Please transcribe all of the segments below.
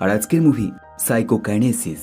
আর আজকের movie সাইকোকাইনেসিস।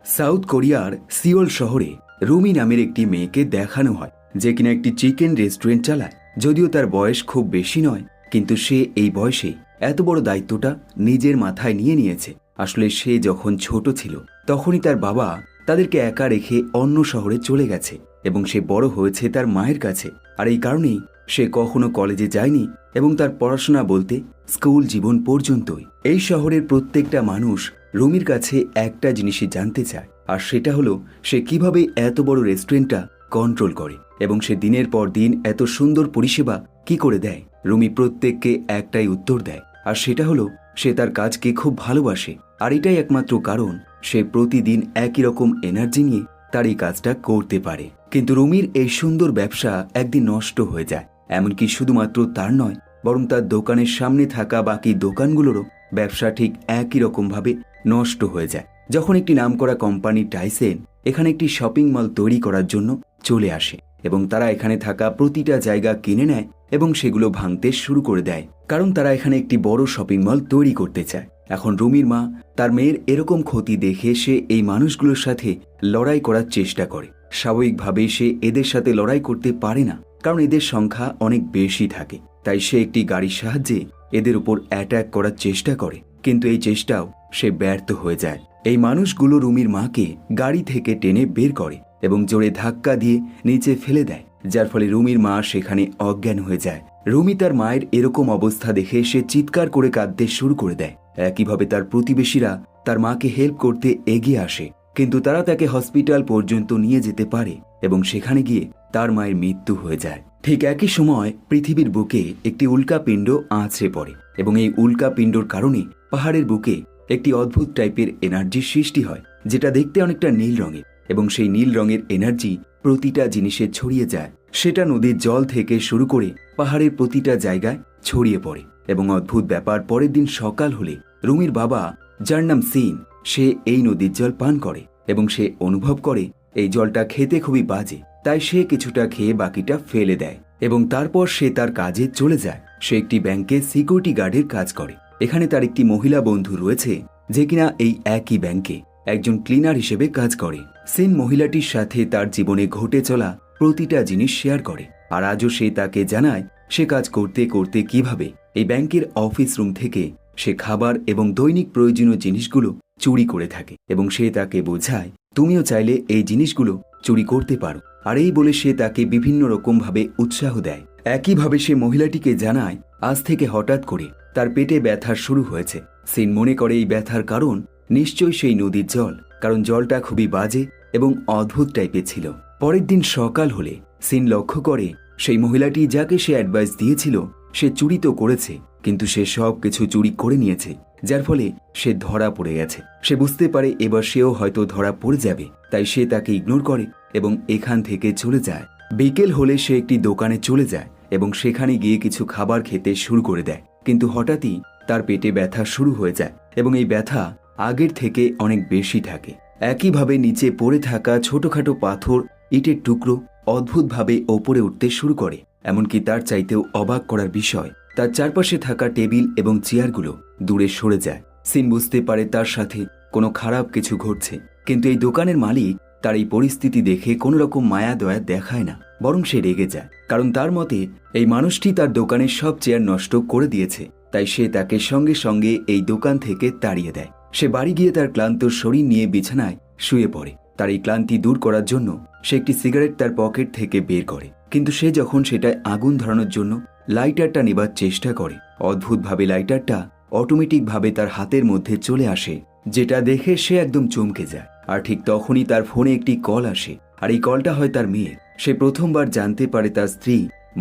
South কোরিয়ার Seoul শহরে রুমি নামের একটি মেয়েকে দেখানো হয় যে কিনা একটি চিকেন রেস্টুরেন্ট চালায়। যদিও তার বয়স খুব বেশি নয়, কিন্তু সে এই বয়সে এত বড় দায়িত্বটা নিজের মাথায় নিয়ে নিয়েছে। আসলে সে যখন ছোট ছিল তখনই তার বাবা তাদেরকে একা রেখে অন্য শহরে চলে গেছে এবং সে বড় হয়েছে তার মায়ের কাছে। আর এই কারণেই সে কখনো কলেজে যায়নি এবং তার পড়াশোনা বলতে স্কুল জীবন পর্যন্তই। এই শহরের প্রত্যেকটা মানুষ রুমির কাছে একটা জিনিসই জানতে চায়, আর সেটা হলো সে কিভাবে এত বড় রেস্টুরেন্টটা কন্ট্রোল করে এবং সে দিনের পর দিন এত সুন্দর পরিষেবা কি করে দেয়। রুমি প্রত্যেককে একটাই উত্তর দেয়, আর সেটা হলো সে তার কাজকে খুব ভালোবাসে, আর এটাই একমাত্র কারণ সে প্রতিদিন একই রকম এনার্জি নিয়ে তার এই কাজটা করতে পারে। কিন্তু রুমির এই সুন্দর ব্যবসা একদিন নষ্ট হয়ে যায়। এমনকি শুধুমাত্র তার নয়, বরং তার দোকানের সামনে থাকা বাকি দোকানগুলোরও ব্যবসা ঠিক একই রকমভাবে নষ্ট হয়ে যায় যখন একটি নামকরা কোম্পানি টাইসেন এখানে একটি শপিং মল তৈরি করার জন্য চলে আসে এবং তারা এখানে থাকা প্রতিটা জায়গা কিনে নেয় এবং সেগুলো ভাঙতে শুরু করে দেয়, কারণ তারা এখানে একটি বড় শপিং মল তৈরি করতে চায়। এখন রুমির মা তার মেয়ের এরকম ক্ষতি দেখে সে এই মানুষগুলোর সাথে লড়াই করার চেষ্টা করে। স্বাভাবিকভাবে সে এদের সাথে লড়াই করতে পারে না, কারণ এদের সংখ্যা অনেক বেশি থাকে। তাই সে একটি গাড়ির সাহায্যে এদের উপর অ্যাটাক করার চেষ্টা করে, কিন্তু এই চেষ্টাও সে ব্যর্থ হয়ে যায়। এই মানুষগুলো রুমির মাকে গাড়ি থেকে টেনে বের করে এবং জোরে ধাক্কা দিয়ে নিচে ফেলে দেয়, যার ফলে রুমির মা সেখানে অজ্ঞান হয়ে যায়। রুমি তার মায়ের এরকম অবস্থা দেখে সে চিৎকার করে কাঁদতে শুরু করে দেয়। একইভাবে তার প্রতিবেশীরা তার মাকে হেল্প করতে এগিয়ে আসে, কিন্তু তারা তাকে হসপিটাল পর্যন্ত নিয়ে যেতে পারে এবং সেখানে গিয়ে তার মায়ের মৃত্যু হয়ে যায়। ঠিক একই সময় পৃথিবীর বুকে একটি উল্কাপিণ্ড আছড়ে পড়ে এবং এই উল্কাপিণ্ডর কারণে পাহাড়ের বুকে একটি অদ্ভুত টাইপের এনার্জির সৃষ্টি হয়, যেটা দেখতে অনেকটা নীল রঙের, এবং সেই নীল রঙের এনার্জি প্রতিটা জিনিসে ছড়িয়ে যায়। সেটা নদীর জল থেকে শুরু করে পাহাড়ের প্রতিটা জায়গায় ছড়িয়ে পড়ে এবং অদ্ভুত ব্যাপার, পরের দিন সকাল হলে রুমির বাবা, যার নাম সিন, সে এই নদীর জল পান করে এবং সে অনুভব করে এই জলটা খেতে খুবই বাজে। তাই সে কিছুটা খেয়ে বাকিটা ফেলে দেয় এবং তারপর সে তার কাজে চলে যায়। সে একটি ব্যাংকে সিকিউরিটি গার্ডের কাজ করে। এখানে তার একটি মহিলা বন্ধু রয়েছে যে কিনা এই একই ব্যাংকে একজন ক্লিনার হিসেবে কাজ করে। সিন মহিলাটির সাথে তার জীবনে ঘটে চলা প্রতিটা জিনিস শেয়ার করে, আর আজও সে তাকে জানায় সে কাজ করতে করতে কিভাবে এই ব্যাংকের অফিস রুম থেকে সে খাবার এবং দৈনিক প্রয়োজনীয় জিনিসগুলো চুরি করে থাকে এবং সে তাকে বোঝায় তুমিও চাইলে এই জিনিসগুলো চুরি করতে পারো। আর এই বলে সে তাকে বিভিন্ন রকমভাবে উৎসাহ দেয়। একইভাবে সে মহিলাটিকে জানায় আজ থেকে হঠাৎ করে তার পেটে ব্যথা শুরু হয়েছে। সিন মনে করে এই ব্যথার কারণ নিশ্চয়ই সেই নদীর জল, কারণ জলটা খুবই বাজে এবং অদ্ভুত টাইপের ছিল। পরের দিন সকাল হলে সিন লক্ষ্য করে সেই মহিলাটি যাকে সে অ্যাডভাইস দিয়েছিল সে চুরি তো করেছে, কিন্তু সে সব কিছু চুরি করে নিয়েছে, যার ফলে সে ধরা পড়ে গেছে। সে বুঝতে পারে এবার সেও হয়তো ধরা পড়ে যাবে, তাই সে তাকে ইগনোর করে এবং এখান থেকে চলে যায়। বিকেল হলে সে একটি দোকানে চলে যায় এবং সেখানে গিয়ে কিছু খাবার খেতে শুরু করে দেয়, কিন্তু হঠাৎই তার পেটে ব্যথা শুরু হয়ে যায় এবং এই ব্যথা আগের থেকে অনেক বেশি থাকে। একইভাবে নিচে পড়ে থাকা ছোটখাটো পাথর, ইটের টুকরো অদ্ভুতভাবে ওপরে উঠতে শুরু করে। এমনকি তার চাইতেও অবাক করার বিষয়, তার চারপাশে থাকা টেবিল এবং চেয়ারগুলো দূরে সরে যায়। সিন বুঝতে পারে তার সাথে কোনো খারাপ কিছু ঘটছে, কিন্তু এই দোকানের মালিক তার এই পরিস্থিতি দেখে কোনো রকম মায়া দয়া দেখায় না, বরং সে রেগে যায়, কারণ তার মতে এই মানুষটি তার দোকানের সব চেয়ার নষ্ট করে দিয়েছে। তাই সে তাকে সঙ্গে সঙ্গে এই দোকান থেকে তাড়িয়ে দেয়। সে বাড়ি গিয়ে তার ক্লান্ত শরীর নিয়ে বিছানায় শুয়ে পড়ে। তার এই ক্লান্তি দূর করার জন্য সে একটি সিগারেট তার পকেট থেকে বের করে, কিন্তু সে যখন সেটায় আগুন ধরানোর জন্য লাইটারটা নেবার চেষ্টা করে, অদ্ভুতভাবে লাইটারটা অটোমেটিকভাবে তার হাতের মধ্যে চলে আসে, যেটা দেখে সে একদম চমকে যায়। আর ঠিক তখনই তার ফোনে একটি কল আসে, আর এই কলটা হয় তার মেয়ের। সে প্রথমবার জানতে পারে তার স্ত্রী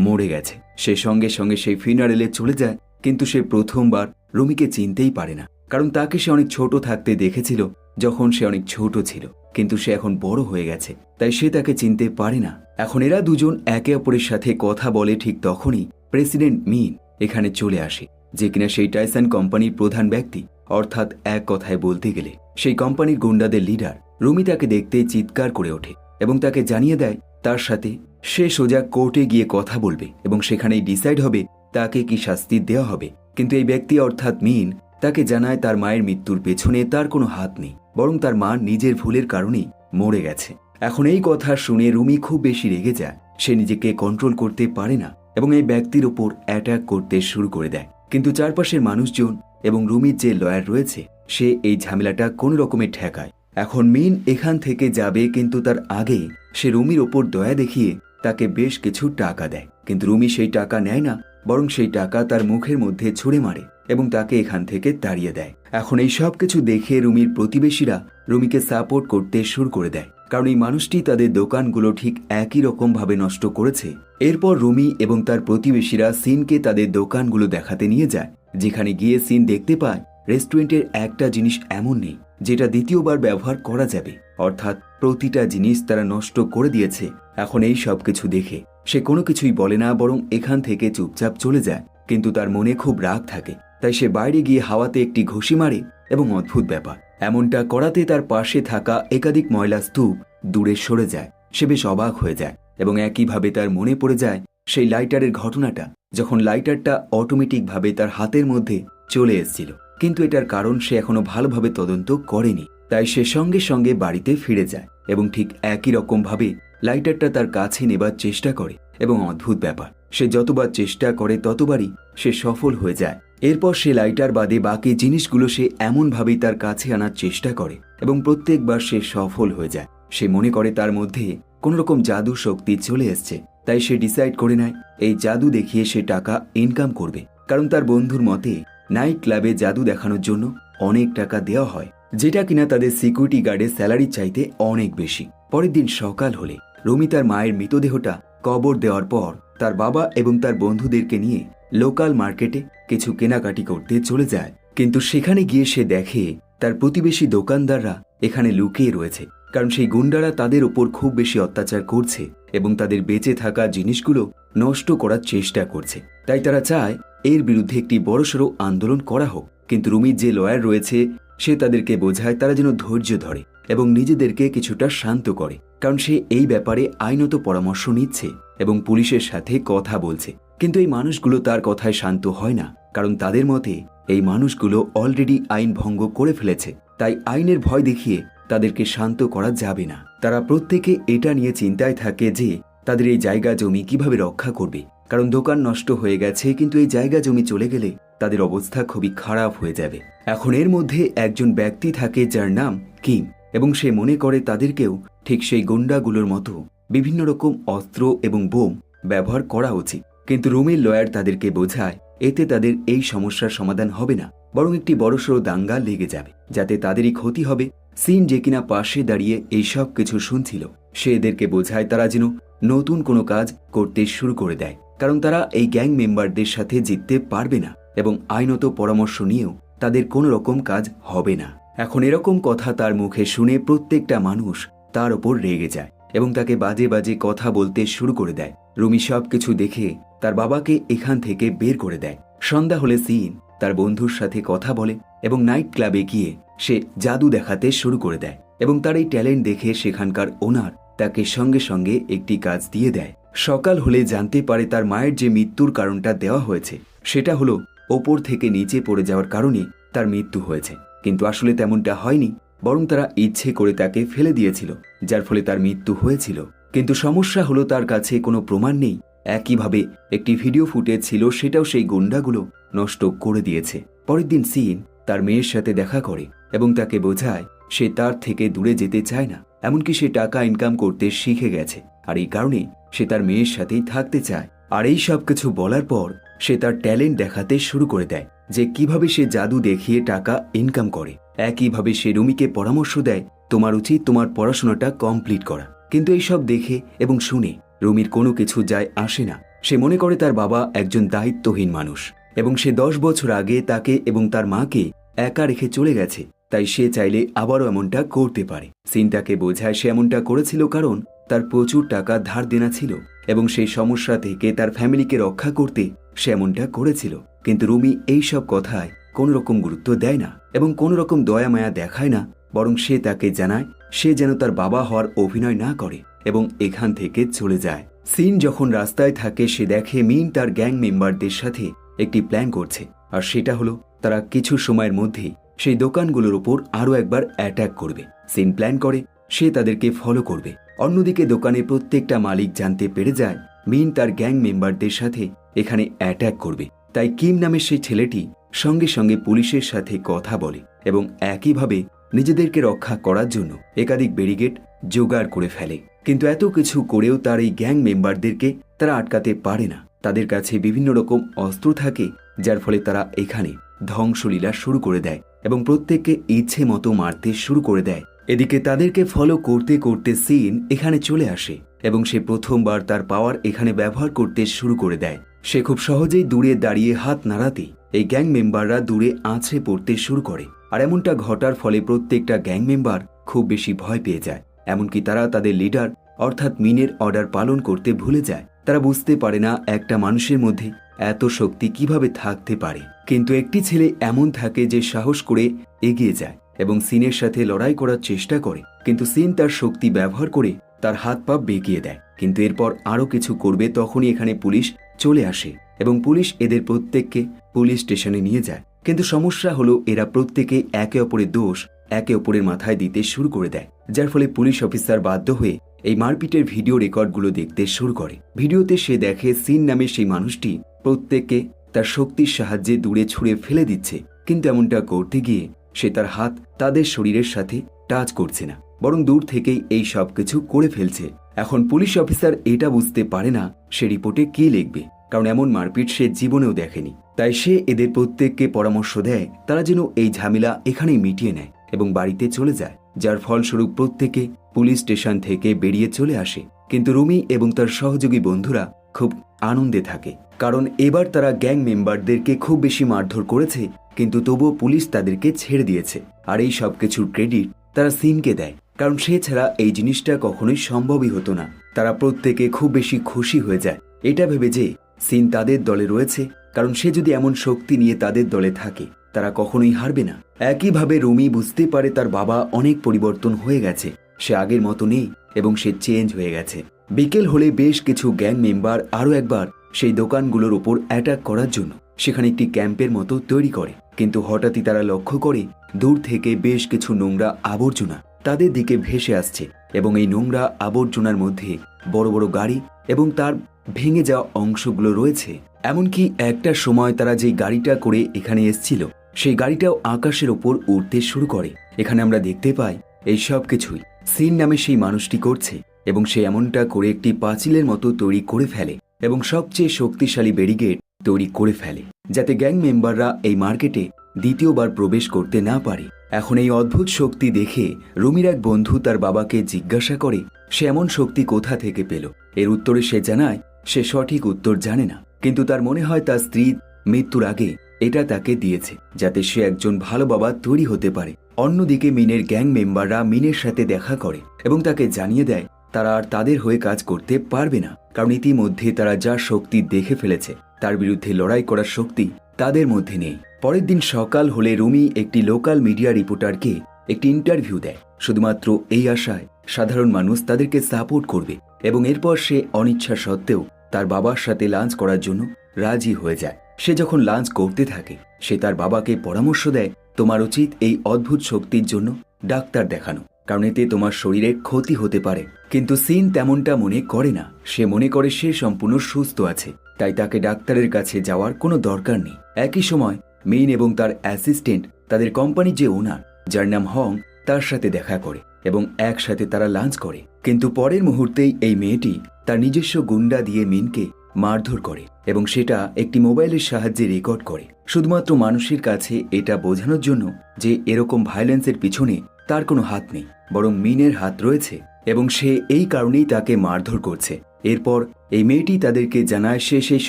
মরে গেছে। সে সঙ্গে সঙ্গে সেই ফিনারেলে চলে যায়, কিন্তু সে প্রথমবার রুমিকে চিনতেই পারে না, কারণ তাকে সে অনেক ছোট থাকতে দেখেছিল যখন সে অনেক ছোট ছিল, কিন্তু সে এখন বড় হয়ে গেছে, তাই সে তাকে চিনতে পারে না। এখন এরা দুজন একে অপরের সাথে কথা বলে, ঠিক তখনই প্রেসিডেন্ট মিন এখানে চলে আসে, যে কিনা সেই টাইসন কোম্পানির প্রধান ব্যক্তি, অর্থাৎ এক কথায় বলতে গেলে সেই কোম্পানির গুন্ডাদের লিডার। রুমি তাকে দেখতে চিৎকার করে ওঠে এবং তাকে জানিয়ে দেয় তার সাথে সে সোজা কোর্টে গিয়ে কথা বলবে এবং সেখানেই ডিসাইড হবে তাকে কি শাস্তি দেওয়া হবে। কিন্তু এই ব্যক্তি অর্থাৎ মিন তাকে জানায় তার মায়ের মৃত্যুর পেছনে তার কোনো হাত নেই, বরং তার মা নিজের ভুলের কারণেই মরে গেছে। এখন এই কথা শুনে রুমি খুব বেশি রেগে যায়। সে নিজেকে কন্ট্রোল করতে পারে না এবং এই ব্যক্তির ওপর অ্যাটাক করতে শুরু করে দেয়। কিন্তু চারপাশের মানুষজন এবং রুমির যে লয়ার রয়েছে সে এই ঝামেলাটা কোনো রকমে ঠেকায়। এখন মিন এখান থেকে যাবে, কিন্তু তার আগে সে রুমির ওপর দয়া দেখিয়ে তাকে বেশ কিছু টাকা দেয়। কিন্তু রুমি সেই টাকা নেয় না, বরং সেই টাকা তার মুখের মধ্যে ছুঁড়ে মারে এবং তাকে এখান থেকে তাড়িয়ে দেয়। এখন এই সব কিছু দেখে রুমির প্রতিবেশীরা রুমিকে সাপোর্ট করতে শুরু করে দেয়, কারণ এই মানুষটি তাদের দোকানগুলো ঠিক একই রকম ভাবে নষ্ট করেছে। এরপর রুমি এবং তার প্রতিবেশীরা সিনকে তাদের দোকানগুলো দেখাতে নিয়ে যায়, যেখানে গিয়ে সিন দেখতে পায় রেস্টুরেন্টের একটা জিনিস এমন নেই যেটা দ্বিতীয়বার ব্যবহার করা যাবে, অর্থাৎ প্রতিটা জিনিস তারা নষ্ট করে দিয়েছে। এখন এই সব কিছু দেখে সে কোনো কিছুই বলে না, বরং এখান থেকে চুপচাপ চলে যায়। কিন্তু তার মনে খুব রাগ থাকে, তাই সে বাইরে গিয়ে হাওয়াতে একটি ঘুষি মারে এবং অদ্ভুত ব্যাপার, এমনটা করাতে তার পাশে থাকা একাধিক ময়লা স্তূপ দূরে সরে যায়। সে বেশ অবাক হয়ে যায় এবং একইভাবে তার মনে পড়ে যায় সেই লাইটারের ঘটনাটা, যখন লাইটারটা অটোমেটিকভাবে তার হাতের মধ্যে চলে এসেছিল। কিন্তু এটার কারণ সে এখনো ভালোভাবে তদন্ত করেনি, তাই সে সঙ্গে সঙ্গে বাড়িতে ফিরে যায় এবং ঠিক একই রকম ভাবে লাইটারটা তার কাছে নেবার চেষ্টা করে। এবং অদ্ভুত ব্যাপার, সে যতবার চেষ্টা করে ততবারই সে সফল হয়ে যায়। এরপর সে লাইটার বাদে বাকি জিনিসগুলো সে এমনভাবেই তার কাছে আনার চেষ্টা করে এবং প্রত্যেকবার সে সফল হয়ে যায়। সে মনে করে তার মধ্যে কোন রকম জাদু শক্তি চলে এসছে, তাই সে ডিসাইড করে নেয় এই জাদু দেখিয়ে সে টাকা ইনকাম করবে। কারণ তার বন্ধুর মতে নাইট ক্লাবে জাদু দেখানোর জন্য অনেক টাকা দেওয়া হয়, যেটা কিনা তাদের সিকিউরিটি গার্ডের স্যালারির চাইতে অনেক বেশি। পরের দিন সকাল হলে রুমি তার মায়ের মৃতদেহটা কবর দেওয়ার পর তার বাবা এবং তার বন্ধুদেরকে নিয়ে লোকাল মার্কেটে কিছু কেনাকাটি করতে চলে যায়। কিন্তু সেখানে গিয়ে সে দেখে তার প্রতিবেশী দোকানদাররা এখানে লুকিয়ে রয়েছে, কারণ সেই গুন্ডারা তাদের ওপর খুব বেশি অত্যাচার করছে এবং তাদের বেঁচে থাকা জিনিসগুলো নষ্ট করার চেষ্টা করছে। তাই তারা চায় এর বিরুদ্ধে একটি বড়সড় আন্দোলন করা হোক। কিন্তু রুমির যে লয়ার রয়েছে সে তাদেরকে বোঝায় তারা যেন ধৈর্য ধরে এবং নিজেদেরকে কিছুটা শান্ত করে, কারণ সে এই ব্যাপারে আইনত পরামর্শ নিচ্ছে এবং পুলিশের সাথে কথা বলছে। কিন্তু এই মানুষগুলো তার কথায় শান্ত হয় না, কারণ তাদের মতে এই মানুষগুলো অলরেডি আইন ভঙ্গ করে ফেলেছে, তাই আইনের ভয় দেখিয়ে তাদেরকে শান্ত করা যাবে না। তারা প্রত্যেকে এটা নিয়ে চিন্তায় থাকে যে তাদের এই জায়গা জমি কিভাবে রক্ষা করবে, কারণ দোকান নষ্ট হয়ে গেছে, কিন্তু এই জায়গা জমি চলে গেলে তাদের অবস্থা খুবই খারাপ হয়ে যাবে। এখন এর মধ্যে একজন ব্যক্তি থাকে যার নাম কিম, এবং সে মনে করে তাদেরকেও ঠিক সেই গুন্ডাগুলোর মতো বিভিন্ন রকম অস্ত্র এবং বোম ব্যবহার করা উচিত। কিন্তু রুমির লয়ার তাদেরকে বোঝায় এতে তাদের এই সমস্যার সমাধান হবে না, বরং একটি বড়সড় দাঙ্গা লেগে যাবে, যাতে তাদেরই ক্ষতি হবে। সিন যে কিনা পাশে দাঁড়িয়ে এই সব কিছু শুনছিল, সে এদেরকে বোঝায় তারা যেন নতুন কোনো কাজ করতে শুরু করে দেয়, কারণ তারা এই গ্যাং মেম্বারদের সাথে জিততে পারবে না এবং আইনত পরামর্শ নিয়েও তাদের কোনো রকম কাজ হবে না। এখন এরকম কথা তার মুখে শুনে প্রত্যেকটা মানুষ তার ওপর রেগে যায় এবং তাকে বাজে বাজে কথা বলতে শুরু করে দেয়। রুমি সব কিছু দেখে তার বাবাকে এখান থেকে বের করে দেয়। সন্ধ্যা হলে সিন তার বন্ধুর সাথে কথা বলে এবং নাইট ক্লাবে গিয়ে সে জাদু দেখাতে শুরু করে দেয় এবং তার এই ট্যালেন্ট দেখে সেখানকার ওনার তাকে সঙ্গে সঙ্গে একটি কাজ দিয়ে দেয়। সকাল হলে জানতে পারে তার মায়ের যে মৃত্যুর কারণটা দেওয়া হয়েছে সেটা হলো ওপর থেকে নিচে পড়ে যাওয়ার কারণে তার মৃত্যু হয়েছে, কিন্তু আসলে তেমনটা হয়নি, বরং তারা ইচ্ছে করে তাকে ফেলে দিয়েছিল, যার ফলে তার মৃত্যু হয়েছিল। কিন্তু সমস্যা হলো তার কাছে কোনো প্রমাণ নেই। একইভাবে একটি ভিডিও ফুটেজ ছিল, সেটাও সেই গুন্ডাগুলো নষ্ট করে দিয়েছে। পরের দিন সিন তার মেয়ের সাথে দেখা করে এবং তাকে বোঝায় সে তার থেকে দূরে যেতে চায় না, এমনকি সে টাকা ইনকাম করতে শিখে গেছে, আর এই কারণে সে তার মেয়ের সাথেই থাকতে চায়। আর এই সব কিছু বলার পর সে তার ট্যালেন্ট দেখাতে শুরু করে দেয় যে কিভাবে সে জাদু দেখিয়ে টাকা ইনকাম করে। একইভাবে সে রুমিকে পরামর্শ দেয় তোমার উচিত তোমার পড়াশোনাটা কমপ্লিট করা। কিন্তু এইসব দেখে এবং শুনে রুমির কোনো কিছু যায় আসে না। সে মনে করে তার বাবা একজন দায়িত্বহীন মানুষ এবং সে 10 বছর আগে তাকে এবং তার মাকে একা রেখে চলে গেছে, তাই সে চাইলে আবারও এমনটা করতে পারে। সিন তাকে বোঝায় সে এমনটা করেছিল কারণ তার প্রচুর টাকা ধার দেনা ছিল এবং সেই সমস্যা থেকে তার ফ্যামিলিকে রক্ষা করতে সে এমনটা করেছিল। কিন্তু রুমি এই সব কথায় কোনো রকম গুরুত্ব দেয় না এবং কোনো রকম দয়া মায়া দেখায় না, বরং সে তাকে জানায় সে যেন তার বাবা হওয়ার অভিনয় না করে এবং এখান থেকে চলে যায়। সিন যখন রাস্তায় থাকে সে দেখে মিন তার গ্যাং মেম্বারদের সাথে একটি প্ল্যান করছে, আর সেটা হলো তারা কিছু সময়ের মধ্যেই সেই দোকানগুলোর উপর আরও একবার অ্যাটাক করবে। সিন প্ল্যান করে সে তাদেরকে ফলো করবে। অন্যদিকে দোকানের প্রত্যেকটা মালিক জানতে পেরে যায় মিন তার গ্যাং মেম্বারদের সাথে এখানে অ্যাটাক করবে। তাই কিম নামের সেই ছেলেটি সঙ্গে সঙ্গে পুলিশের সাথে কথা বলে এবং একইভাবে নিজেদেরকে রক্ষা করার জন্য একাধিক ব্যারিকেড জোগাড় করে ফেলে। কিন্তু এত কিছু করেও তার এই গ্যাং মেম্বারদেরকে তারা আটকাতে পারে না। তাদের কাছে বিভিন্ন রকম অস্ত্র থাকে, যার ফলে তারা এখানে ধ্বংসলীলা শুরু করে দেয় এবং প্রত্যেককে ইচ্ছে মতো মারতে শুরু করে দেয়। এদিকে তাদেরকে ফলো করতে করতে সিন এখানে চলে আসে এবং সে প্রথমবার তার পাওয়ার এখানে ব্যবহার করতে শুরু করে দেয়। সে খুব সহজেই দূরে দাঁড়িয়ে হাত নাড়াতেই এই গ্যাং মেম্বাররা দূরে আছড়ে পড়তে শুরু করে। আর এমনটা ঘটার ফলে প্রত্যেকটা গ্যাং মেম্বার খুব বেশি ভয় পেয়ে যায়। এমনকি তারা তাদের লিডার অর্থাৎ মিনের অর্ডার পালন করতে ভুলে যায়। তারা বুঝতে পারে না একটা মানুষের মধ্যে এত শক্তি কিভাবে থাকতে পারে। কিন্তু একটি ছেলে এমন থাকে যে সাহস করে এগিয়ে যায় এবং সিনের সাথে লড়াই করার চেষ্টা করে, কিন্তু সিন তার শক্তি ব্যবহার করে তার হাত পা বেঁকিয়ে দেয়। কিন্তু এরপর আরও কিছু করবে তখনই এখানে পুলিশ চলে আসে এবং পুলিশ এদের প্রত্যেককে পুলিশ স্টেশনে নিয়ে যায়। কিন্তু সমস্যা হলো এরা প্রত্যেকে একে অপরের দোষ একে অপরের মাথায় দিতে শুরু করে দেয়, যার ফলে পুলিশ অফিসার বাধ্য হয়ে এই মারপিটের ভিডিও রেকর্ডগুলো দেখতে শুরু করে। ভিডিওতে সে দেখে সিন নামে সেই মানুষটি প্রত্যেককে তার শক্তির সাহায্যে দূরে ছুঁড়ে ফেলে দিচ্ছে, কিন্তু এমনটা করতে গিয়ে সে তার হাত তাদের শরীরের সাথে টাচ করছে না, বরং দূর থেকেই এই সব কিছু করে ফেলছে। এখন পুলিশ অফিসার এটা বুঝতে পারে না সে রিপোর্টে কি লিখবে, কারণ এমন মারপিট সে জীবনেও দেখেনি। তাই সে এদের প্রত্যেককে পরামর্শ দেয় তারা যেন এই ঝামেলা এখানেই মিটিয়ে নেয় এবং বাড়িতে চলে যায়, যার ফলস্বরূপ প্রত্যেকে পুলিশ স্টেশন থেকে বেরিয়ে চলে আসে। কিন্তু রুমি এবং তার সহযোগী বন্ধুরা খুব আনন্দে থাকে, কারণ এবার তারা গ্যাং মেম্বারদেরকে খুব বেশি মারধর করেছে, কিন্তু তবুও পুলিশ তাদেরকে ছেড়ে দিয়েছে। আর এই সব কিছুর ক্রেডিট তারা সিনকে দেয়, কারণ সে ছাড়া এই জিনিসটা কখনোই সম্ভবই হতো না। তারা প্রত্যেকে খুব বেশি খুশি হয়ে যায় এটা ভেবে যে সিন তাদের দলে রয়েছে, কারণ সে যদি এমন শক্তি নিয়ে তাদের দলে থাকে তারা কখনোই হারবে না। একইভাবে রুমি বুঝতে পারে তার বাবা অনেক পরিবর্তন হয়ে গেছে, সে আগের মতো নেই এবং সে চেঞ্জ হয়ে গেছে। বিকেল হলে বেশ কিছু গ্যাং মেম্বার আরও একবার সেই দোকানগুলোর উপর অ্যাটাক করার জন্য সেখানে একটি ক্যাম্পের মতো তৈরি করে, কিন্তু হঠাৎই তারা লক্ষ্য করে দূর থেকে বেশ কিছু নোংরা আবর্জনা তাদের দিকে ভেসে আসছে এবং এই নোংরা আবর্জনার মধ্যে বড় বড় গাড়ি এবং তার ভেঙে যাওয়া অংশগুলো রয়েছে। এমনকি একটা সময় তারা যে গাড়িটা করে এখানে এসছিল সেই গাড়িটাও আকাশের ওপর উড়তে শুরু করে। এখানে আমরা দেখতে পাই এই সব কিছুই সিন নামে সেই মানুষটি করছে এবং সে এমনটা করে একটি পাঁচিলের মতো তৈরি করে ফেলে এবং সবচেয়ে শক্তিশালী ব্যারিকেড তৈরি করে ফেলে, যাতে গ্যাং মেম্বাররা এই মার্কেটে দ্বিতীয়বার প্রবেশ করতে না পারে। এখন এই অদ্ভুত শক্তি দেখে রুমির এক বন্ধু তার বাবাকে জিজ্ঞাসা করে সে এমন শক্তি কোথা থেকে পেল। এর উত্তরে সে জানায় সে সঠিক উত্তর জানে না, কিন্তু তার মনে হয় তার স্ত্রী মৃত্যুর আগে এটা তাকে দিয়েছে যাতে সে একজন ভালো বাবা তৈরি হতে পারে। অন্যদিকে মিনের গ্যাং মেম্বাররা মিনের সাথে দেখা করে এবং তাকে জানিয়ে দেয় তারা আর তাদের হয়ে কাজ করতে পারবে না, কারণ ইতিমধ্যে তারা যা শক্তি দেখে ফেলেছে তার বিরুদ্ধে লড়াই করার শক্তি তাদের মধ্যে নেই। পরের দিন সকাল হলে রুমি একটি লোকাল মিডিয়া রিপোর্টারকে একটি ইন্টারভিউ দেয়, শুধুমাত্র এই আশায় সাধারণ মানুষ তাদেরকে সাপোর্ট করবে এবং এরপর সে অনিচ্ছা সত্ত্বেও তার বাবার সাথে লাঞ্চ করার জন্য রাজি হয়ে যায়। সে যখন লাঞ্চ করতে থাকে সে তার বাবাকে পরামর্শ দেয় তোমার উচিত এই অদ্ভুত শক্তির জন্য ডাক্তার দেখানো, কারণ এতে তোমার শরীরে ক্ষতি হতে পারে। কিন্তু সিন তেমনটা মনে করে না, সে মনে করে সে সম্পূর্ণ সুস্থ আছে, তাই তাকে ডাক্তারের কাছে যাওয়ার কোনো দরকার নেই। একই সময় মিন এবং তার অ্যাসিস্ট্যান্ট তাদের কোম্পানির যে ওনার যার নাম হং তার সাথে দেখা করে এবং একসাথে তারা লাঞ্চ করে। কিন্তু পরের মুহূর্তেই এই মেয়েটি তার নিজস্ব গুন্ডা দিয়ে মিনকে মারধর করে এবং সেটা একটি মোবাইলের সাহায্যে রেকর্ড করে, শুধুমাত্র মানুষের কাছে এটা বোঝানোর জন্য যে এরকম ভায়োলেন্সের পিছনে তার কোনো হাত নেই, বরং মিনের হাত রয়েছে এবং সে এই কারণেই তাকে মারধর করছে। এরপর এই মেয়েটি তাদেরকে জানায় সে সেই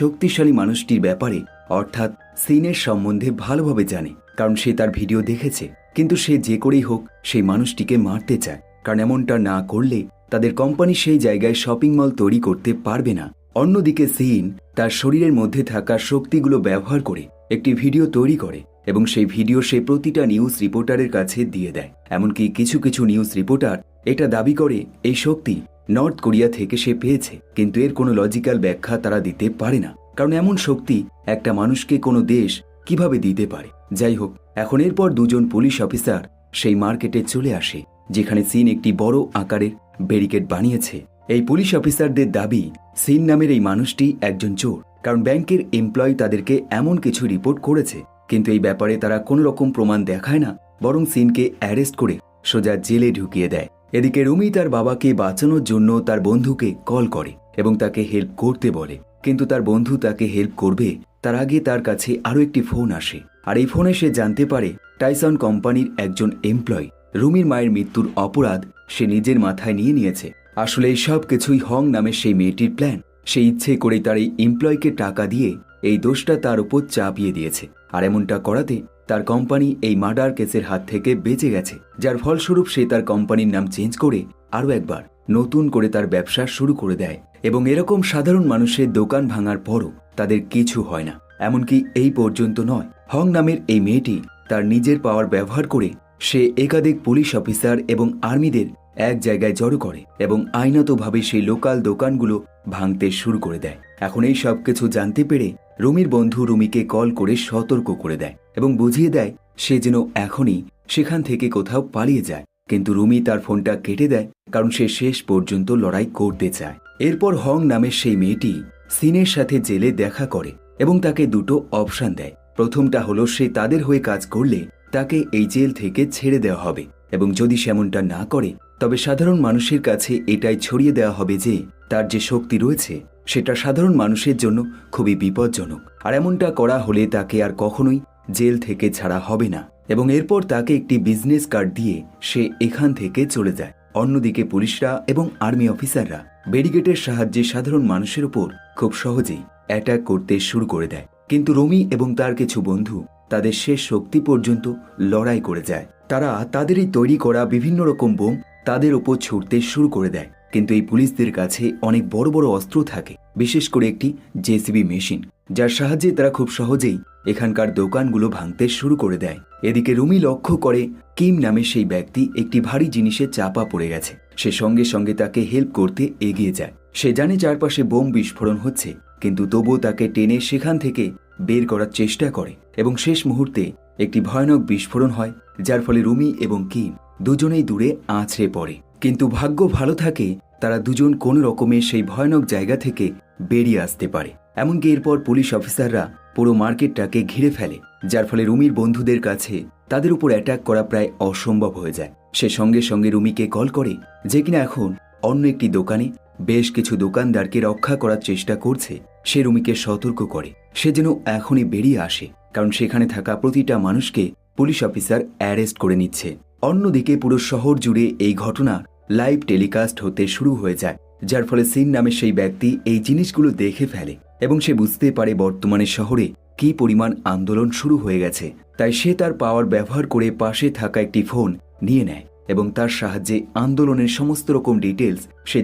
শক্তিশালী মানুষটির ব্যাপারে অর্থাৎ সিনের সম্বন্ধে ভালোভাবে জানে, কারণ সে তার ভিডিও দেখেছে, কিন্তু সে যে করেই হোক সেই মানুষটিকে মারতে চায়, কারণ এমনটা না করলে তাদের কোম্পানি সেই জায়গায় শপিং মল তৈরি করতে পারবে না। অন্যদিকে সিন তার শরীরের মধ্যে থাকা শক্তিগুলো ব্যবহার করে একটি ভিডিও তৈরি করে এবং সেই ভিডিও সে প্রতিটা নিউজ রিপোর্টারের কাছে দিয়ে দেয়। এমনকি কিছু কিছু নিউজ রিপোর্টার এটা দাবি করে এই শক্তি নর্থ কোরিয়া থেকে সে পেয়েছে, কিন্তু এর কোনো লজিক্যাল ব্যাখ্যা তারা দিতে পারে না, কারণ এমন শক্তি একটা মানুষকে কোনো দেশ কিভাবে দিতে পারে। যাই হোক, এখন এরপর দুজন পুলিশ অফিসার সেই মার্কেটে চলে আসে, যেখানে সিন একটি বড় আকারের ব্যারিকেড বানিয়েছে। এই পুলিশ অফিসারদের দাবি সিন নামের এই মানুষটি একজন চোর, কারণ ব্যাংকের এমপ্লয়ি তাদেরকে এমন কিছু রিপোর্ট করেছে, কিন্তু এই ব্যাপারে তারা কোনো রকম প্রমাণ দেখায় না, বরং সিনকে অ্যারেস্ট করে সোজা জেলে ঢুকিয়ে দেয়। এদিকে রুমি তার বাবাকে বাঁচানোর জন্য তার বন্ধুকে কল করে এবং তাকে হেল্প করতে বলে, কিন্তু তার বন্ধু তাকে হেল্প করবে তার আগে তার কাছে আরও একটি ফোন আসে, আর এই ফোনে সে জানতে পারে টাইসন কোম্পানির একজন এমপ্লয়ি রুমির মায়ের মৃত্যুর অপরাধ সে নিজের মাথায় নিয়ে নিয়েছে। আসলে এই সব কিছুই হং নামের সেই মেয়েটির প্ল্যান। সে ইচ্ছে করে তার এই এমপ্লয়িকে টাকা দিয়ে এই দোষটা তার উপর চাপিয়ে দিয়েছে, আর এমনটা করাতে তার কোম্পানি এই মার্ডার কেসের হাত থেকে বেঁচে গেছে, যার ফলস্বরূপ সে তার কোম্পানির নাম চেঞ্জ করে আরও একবার নতুন করে তার ব্যবসা শুরু করে দেয়। এবং এরকম সাধারণ মানুষের দোকান ভাঙার পরও তাদের কিছু হয় না। এমনকি এই পর্যন্ত নয়, হং নামের এই মেয়েটি তার নিজের পাওয়ার ব্যবহার করে সে একাধিক পুলিশ অফিসার এবং আর্মিদের এক জায়গায় জড়ো করে এবং আইনতভাবে সেই লোকাল দোকানগুলো ভাঙতে শুরু করে দেয়। এখন এই সব কিছু জানতে পেরে রুমির বন্ধু রুমিকে কল করে সতর্ক করে দেয় এবং বুঝিয়ে দেয় সে যেন এখনই সেখান থেকে কোথাও পালিয়ে যায়, কিন্তু রুমি তার ফোনটা কেটে দেয়, কারণ সে শেষ পর্যন্ত লড়াই করতে চায়। এরপর হং নামের সেই মেয়েটি সিনের সাথে জেলে দেখা করে এবং তাকে দুটো অপশন দেয়। প্রথমটা হলো সে তাদের হয়ে কাজ করলে তাকে এই জেল থেকে ছেড়ে দেওয়া হবে, এবং যদি সেমনটা না করে তবে সাধারণ মানুষের কাছে এটাই ছড়িয়ে দেওয়া হবে যে তার যে শক্তি রয়েছে সেটা সাধারণ মানুষের জন্য খুবই বিপজ্জনক, আর এমনটা করা হলে তাকে আর কখনোই জেল থেকে ছাড়া হবে না। এবং এরপর তাকে একটি বিজনেস কার্ড দিয়ে সে এখান থেকে চলে যায়। অন্যদিকে পুলিশরা এবং আর্মি অফিসাররা ব্যারিকেডের সাহায্যে সাধারণ মানুষের উপর খুব সহজেই অ্যাটাক করতে শুরু করে দেয়, কিন্তু রুমি এবং তার কিছু বন্ধু তাদের শেষ শক্তি পর্যন্ত লড়াই করে যায়। তারা তাদেরই তৈরি করা বিভিন্ন রকম বোম তাদের উপর ছুটতে শুরু করে দেয়, কিন্তু এই পুলিশদের কাছে অনেক বড় বড় অস্ত্র থাকে, বিশেষ করে একটি জেসিবি মেশিন, যার সাহায্যে তারা খুব সহজেই এখানকার দোকানগুলো ভাঙতে শুরু করে দেয়। এদিকে রুমি লক্ষ্য করে কিম নামে সেই ব্যক্তি একটি ভারী জিনিসে চাপা পড়ে গেছে। সে সঙ্গে সঙ্গে তাকে হেল্প করতে এগিয়ে যায়। সে জানে চারপাশে বোম বিস্ফোরণ হচ্ছে, কিন্তু তবুও তাকে টেনে সেখান থেকে বের করার চেষ্টা করে এবং শেষ মুহূর্তে একটি ভয়ানক বিস্ফোরণ হয়, যার ফলে রুমি এবং কিম দুজনেই দূরে আছড়ে পড়ে। কিন্তু ভাগ্য ভালো থাকে, তারা দুজন কোনো রকমে সেই ভয়ানক জায়গা থেকে বেরিয়ে আসতে পারে। এমনকি এরপর পুলিশ অফিসাররা পুরো মার্কেটটাকে ঘিরে ফেলে, যার ফলে রুমির বন্ধুদের কাছে তাদের উপর অ্যাটাক করা প্রায় অসম্ভব হয়ে যায়। সে সঙ্গে সঙ্গে রুমিকে কল করে, যে কিনা এখন অন্য একটি দোকানে বেশ কিছু দোকানদারকে রক্ষা করার চেষ্টা করছে। সে রুমিকে সতর্ক করে সে যেন এখনই বেরিয়ে আসে, কারণ সেখানে থাকা প্রতিটা মানুষকে পুলিশ অফিসার অ্যারেস্ট করে নিচ্ছে। অন্যদিকে পুরো শহর জুড়ে এই ঘটনা লাইভ টেলিকাস্ট হতে শুরু হয়ে যায়, যার ফলে সিন নামে সেই ব্যক্তি এই জিনিসগুলো দেখে ফেলে এবং সে বুঝতে পারে বর্তমানে শহরে কী পরিমাণ আন্দোলন শুরু হয়ে গেছে। তাই সে তার পাওয়ার ব্যবহার করে পাশে থাকা একটি ফোন নিয়ে নেয় এবং তার সাহায্যে আন্দোলনের সমস্ত রকম ডিটেলস সে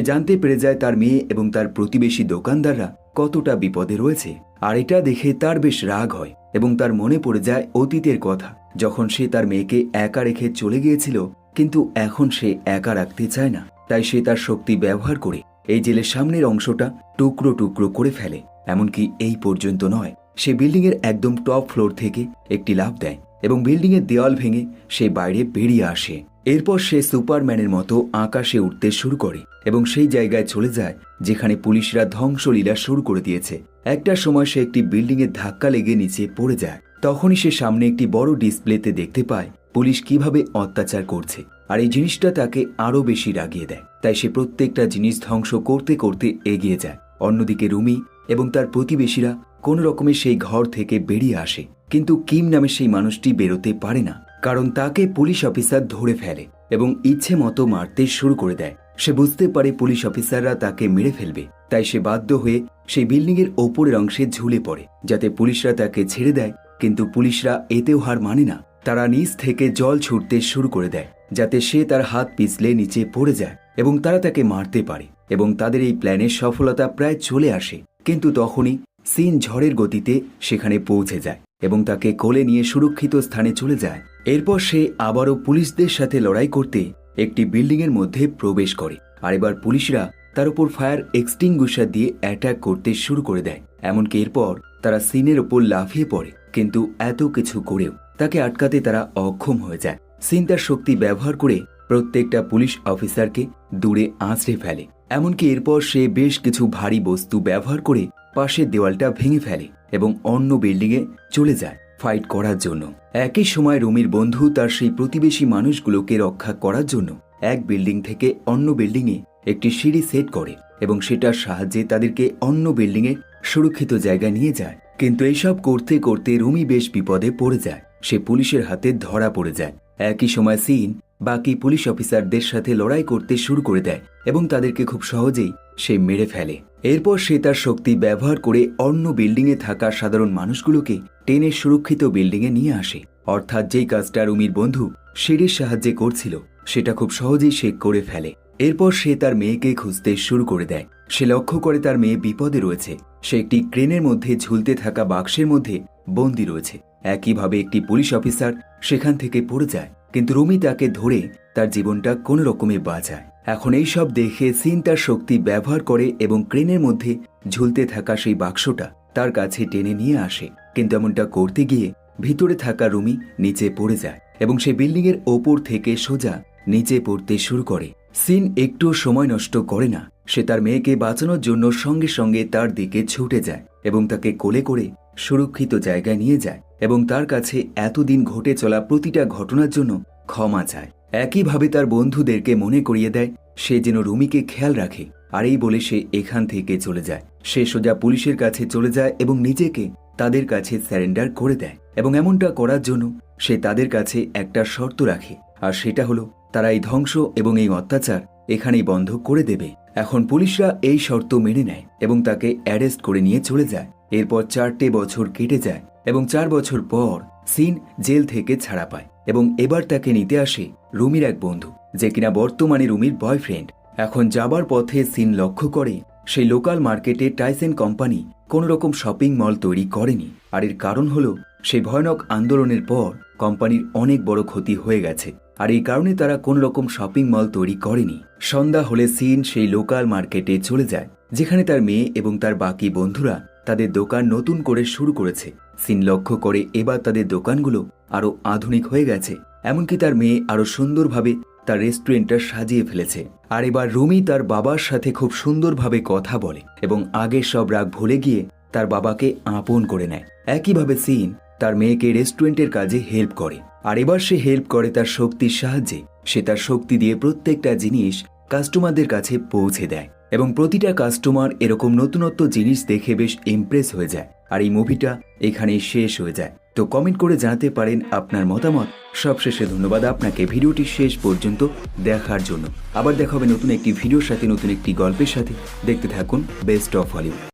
জানতে পেরে যায় তার মেয়ে এবং তার প্রতিবেশী দোকানদাররা কতটা বিপদে রয়েছে। আর এটা দেখে তার বেশ রাগ হয় এবং তার মনে পড়ে যায় অতীতের কথা, যখন সে তার মেয়েকে একা রেখে চলে গিয়েছিল, কিন্তু এখন সে একা রাখতে চায় না। তাই সে তার শক্তি ব্যবহার করে এই জেলের সামনের অংশটা টুকরো টুকরো করে ফেলে। এমনকি এই পর্যন্ত নয়, সে বিল্ডিংয়ের একদম টপ ফ্লোর থেকে একটি লাফ দেয় এবং বিল্ডিংয়ের দেওয়াল ভেঙে সে বাইরে বেরিয়ে আসে। এরপর সে সুপারম্যানের মতো আকাশে উঠতে শুরু করে এবং সেই জায়গায় চলে যায় যেখানে পুলিশরা ধ্বংসলীলা শুরু করে দিয়েছে। একটা সময় সে একটি বিল্ডিংয়ের ধাক্কা লেগে নিচে পড়ে যায়। তখনই সে সামনে একটি বড় ডিসপ্লেতে দেখতে পায় পুলিশ কিভাবে অত্যাচার করছে, আর এই জিনিসটা তাকে আরো বেশি রাগিয়ে দেয়। তাই সে প্রত্যেকটা জিনিস ধ্বংস করতে করতে এগিয়ে যায়। অন্যদিকে রুমি এবং তার প্রতিবেশীরা কোন রকমে সেই ঘর থেকে বেরিয়ে আসে, কিন্তু কিম নামে সেই মানুষটি বেরোতে পারে না, কারণ তাকে পুলিশ অফিসার ধরে ফেলে এবং ইচ্ছে মতো মারতে শুরু করে দেয়। সে বুঝতে পারে পুলিশ অফিসাররা তাকে মেরে ফেলবে, তাই সে বাধ্য হয়ে সেই বিল্ডিংয়ের ওপরের অংশে ঝুলে পড়ে যাতে পুলিশরা তাকে ছেড়ে দেয়। কিন্তু পুলিশরা এতেও হার মানে না, তারা নিচ থেকে জল ছুটতে শুরু করে দেয় যাতে সে তার হাত পিছলে নিচে পড়ে যায় এবং তারা তাকে মারতে পারে। এবং তাদের এই প্ল্যানের সফলতা প্রায় চলে আসে, কিন্তু তখনই সিন ঝড়ের গতিতে সেখানে পৌঁছে যায় এবং তাকে কোলে নিয়ে সুরক্ষিত স্থানে চলে যায়। এরপর সে আবারও পুলিশদের সাথে লড়াই করতে একটি বিল্ডিংয়ের মধ্যে প্রবেশ করে, আর এবার পুলিশরা তার উপর ফায়ার এক্সটিংগুইশার দিয়ে অ্যাটাক করতে শুরু করে দেয়। এমনকি এরপর তারা সিনের ওপর লাফিয়ে পড়ে, কিন্তু এত কিছু করেও তাকে আটকাতে তারা অক্ষম হয়ে যায়। সিন তার শক্তি ব্যবহার করে প্রত্যেকটা পুলিশ অফিসারকে দূরে আঁচড়ে ফেলে। এমনকি এরপর সে বেশ কিছু ভারী বস্তু ব্যবহার করে পাশের দেওয়ালটা ভেঙে ফেলে এবং অন্য বিল্ডিংয়ে চলে যায় ফাইট করার জন্য। একই সময় রুমির বন্ধু তার সেই প্রতিবেশী মানুষগুলোকে রক্ষা করার জন্য এক বিল্ডিং থেকে অন্য বিল্ডিংয়ে একটি সিঁড়ি সেট করে এবং সেটার সাহায্যে তাদেরকে অন্য বিল্ডিংয়ে সুরক্ষিত জায়গায় নিয়ে যায়। কিন্তু এইসব করতে করতে রুমি বেশ বিপদে পড়ে যায়। সে পুলিশের হাতে ধরা পড়ে যায়। একই সময় সিন বাকি পুলিশ অফিসারদের সাথে লড়াই করতে শুরু করে দেয় এবং তাদেরকে খুব সহজেই সে মেরে ফেলে। এরপর সে তার শক্তি ব্যবহার করে অন্য বিল্ডিংয়ে থাকা সাধারণ মানুষগুলোকে টেনে সুরক্ষিত বিল্ডিংয়ে নিয়ে আসে। অর্থাৎ যেই কাজটা রুমির বন্ধু সিঁড়ির সাহায্যে করছিল সেটা খুব সহজেই সে করে ফেলে। এরপর সে তার মেয়েকে খুঁজতে শুরু করে দেয়। সে লক্ষ্য করে তার মেয়ে বিপদে রয়েছে। সে একটি ক্রেনের মধ্যে ঝুলতে থাকা বাক্সের মধ্যে বন্দী রয়েছে। একইভাবে একটি পুলিশ অফিসার সেখান থেকে পড়ে যায়, কিন্তু রুমি তাকে ধরে তার জীবনটা কোনো রকমে বাঁচায়। এখন এই সব দেখে সিন তার শক্তি ব্যবহার করে এবং ক্রেনের মধ্যে ঝুলতে থাকা সেই বাক্সটা তার কাছে টেনে নিয়ে আসে। কিন্তু এমনটা করতে গিয়ে ভিতরে থাকা রুমি নিচে পড়ে যায় এবং সে বিল্ডিংয়ের ওপর থেকে সোজা নিচে পড়তে শুরু করে। সিন একটু সময় নষ্ট করে না। সে তার মেয়েকে বাঁচানোর জন্য সঙ্গে সঙ্গে তার দিকে ছুটে যায় এবং তাকে কোলে করে সুরক্ষিত জায়গায় নিয়ে যায় এবং তার কাছে এতদিন ঘটে চলা প্রতিটা ঘটনার জন্য ক্ষমা চায়। একইভাবে তার বন্ধুদেরকে মনে করিয়ে দেয় সে যেন রুমিকে খেয়াল রাখে। আর এই বলে সে এখান থেকে চলে যায়। সে সোজা পুলিশের কাছে চলে যায় এবং নিজেকে তাদের কাছে স্যারেন্ডার করে দেয় এবং এমনটা করার জন্য সে তাদের কাছে একটা শর্ত রাখে, আর সেটা হলো তারা এই ধ্বংস এবং এই অত্যাচার এখানেই বন্ধ করে দেবে। এখন পুলিশরা এই শর্ত মেনে নেয় এবং তাকে অ্যারেস্ট করে নিয়ে চলে যায়। এরপর 4টে বছর কেটে যায় এবং 4 বছর পর সিন জেল থেকে ছাড়া পায় এবং এবার তাকে নিতে আসে রুমির এক বন্ধু, যে কিনা বর্তমানে রুমির বয়ফ্রেন্ড। এখন যাবার পথে সিন লক্ষ্য করে সেই লোকাল মার্কেটে টাইসন কোম্পানি কোনো রকম শপিং মল তৈরি করেনি। আর এর কারণ হলো সেই ভয়ানক আন্দোলনের পর কোম্পানির অনেক বড় ক্ষতি হয়ে গেছে, আর এই কারণে তারা কোন রকম শপিং মল তৈরি করেনি। সন্ধ্যা হলে সিন সেই লোকাল মার্কেটে চলে যায়, যেখানে তার মেয়ে এবং তার বাকি বন্ধুরা তাদের দোকান নতুন করে শুরু করেছে। সিন লক্ষ্য করে এবার তাদের দোকানগুলো আরো আধুনিক হয়ে গেছে, এমনকি তার মেয়ে আরো সুন্দরভাবে তার রেস্টুরেন্টটা সাজিয়ে ফেলেছে। আর এবার রুমি তার বাবার সাথে খুব সুন্দরভাবে কথা বলে এবং আগের সব রাগ ভুলে গিয়ে তার বাবাকে আপন করে নেয়। একইভাবে সিন তার মেয়েকে রেস্টুরেন্টের কাজে হেল্প করে, আর এবার সে হেল্প করে তার শক্তির সাহায্যে। সে তার শক্তি দিয়ে প্রত্যেকটা জিনিস কাস্টমারদের কাছে পৌঁছে দেয় এবং প্রতিটা কাস্টমার এরকম নতুনত্ব জিনিস দেখে বেশ ইমপ্রেস হয়ে যায়। আর এই মুভিটা এখানেই শেষ হয়ে যায়। তো কমেন্ট করে জানাতে পারেন আপনার মতামত। সবশেষে ধন্যবাদ আপনাকে ভিডিওটি শেষ পর্যন্ত দেখার জন্য। আবার দেখা হবে নতুন একটি ভিডিওর সাথে, নতুন একটি গল্পের সাথে। দেখতে থাকুন বেস্ট অফ হলিউড।